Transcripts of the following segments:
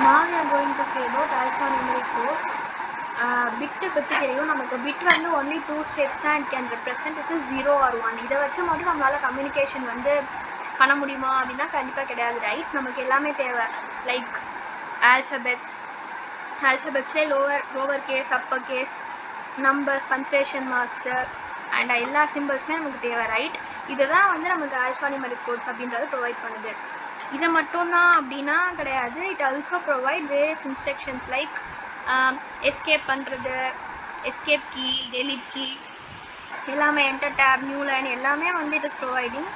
Now we are going to say about alphanumeric codes. பிட்டு பற்றி தெரியும். நமக்கு பிட் வந்து ஒன்லி 2 ஸ்டெப்ஸ் தான் it can represent. It's 0 or 1. இதை வச்சு மட்டும் நம்மளால் கம்யூனிகேஷன் வந்து பண்ண முடியுமா அப்படின்னா கண்டிப்பாக கிடையாது, ரைட்? நமக்கு எல்லாமே தேவை. லைக் ஆல்ஃபபெட்ஸ்லேயே lower case, upper case, numbers, punctuation marks and எல்லா சிம்பிள்ஸுமே நமக்கு தேவை, ரைட்? இதை தான் வந்து நமக்கு ஆல்ஃபானியூமெரிக் கோட்ஸ் அப்படின்றது ப்ரொவைட் பண்ணுது. இதை மட்டும்தான் அப்படின்னா கிடையாது. It also provide various instructions like escape பண்ணுறது, எஸ்கேப் கீ, டெலிட் கீ, எல்லாமே என்டர் டேப், நியூ லைன் எல்லாமே வந்து இட் இஸ் ப்ரொவைடிங்.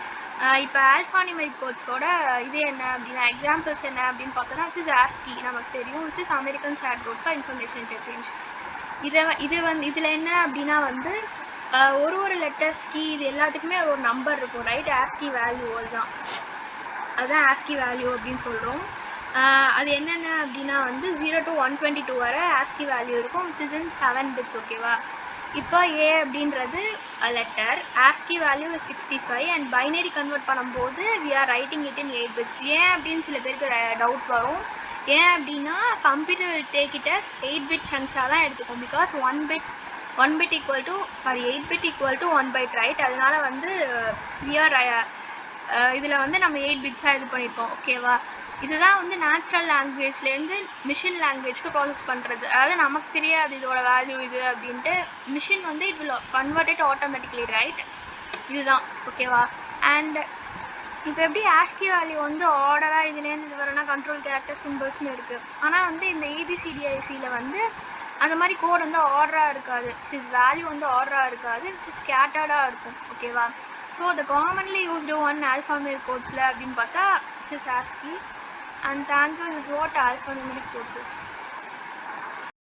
இப்போ ஆல்ஃபானியூமெரிக் கோட்ஸோட இது என்ன அப்படின்னா எக்ஸாம்பிள்ஸ் என்ன அப்படின்னு பார்த்தோன்னா இட்ஸ் ஆஸ்கி நமக்கு தெரியும். இட்ஸ் அமெரிக்கன் ஸ்டாட் கோட் ஃபார் இன்ஃபர்மேஷன் இன்டர்சேஞ்ச். இதில் என்ன அப்படின்னா வந்து ஒரு லெட்டர்ஸ் கீ இது எல்லாத்துக்குமே ஒரு நம்பர் இருக்கும், ரைட்? ஆஸ்கி வேல்யூ அதுதான் ஆஸ்கி வேல்யூ அப்படின்னு சொல்கிறோம். அது என்னென்ன அப்படின்னா வந்து 0 to 122 வரை ஆஸ்கி வேல்யூ இருக்கும், விச் இஸ் இன் 7 bits, ஓகேவா? இப்போ ஏ அப்படின்றது letter, ASCII value 65 and binary convert பண்ணும்போது we are writing it in 8 bits. ஏன் அப்படின்னு சில பேருக்கு டவுட் வரும். ஏன் அப்படின்னா computer will take it as 8 bit சங்க்ஸாக தான் எடுத்துக்கும். Because 8 bit equal to 1 byte, right? அதனால வந்து வி ஆர் இதில் வந்து நம்ம 8 பிட்ஸாக இது பண்ணியிருக்கோம், ஓகேவா? இதுதான் வந்து நேச்சுரல் லாங்குவேஜ்லேருந்து மிஷின் லாங்குவேஜ்க்கு ப்ராசஸ் பண்ணுறது. அதாவது நமக்கு தெரியாது இதோட வேல்யூ இது அப்படின்ட்டு. மிஷின் வந்து it will convert it automatically, right? இதுதான், ஓகேவா? அண்ட் இப்போ எப்படி ஆஸ்கி வேல்யூ வந்து ஆர்டராக இதுலேருந்து இது வரனா கண்ட்ரோல் கேரக்டர் சிம்பிள்ஸ்னு இருக்குது. ஆனால் வந்து இந்த ஏபிசிடிஐசியில் வந்து அந்த மாதிரி கோட் வந்து ஆர்டராக இருக்காது. வேல்யூ வந்து ஆர்டராக இருக்காது, இட்ஸ் ஸ்கேட்டர்டாக இருக்கும், ஓகேவா? So the commonly used one alphanumeric கோட்ஸில் அப்படின்னு பார்த்தா it's ASCII. And thank you. This is what alphanumeric codes is.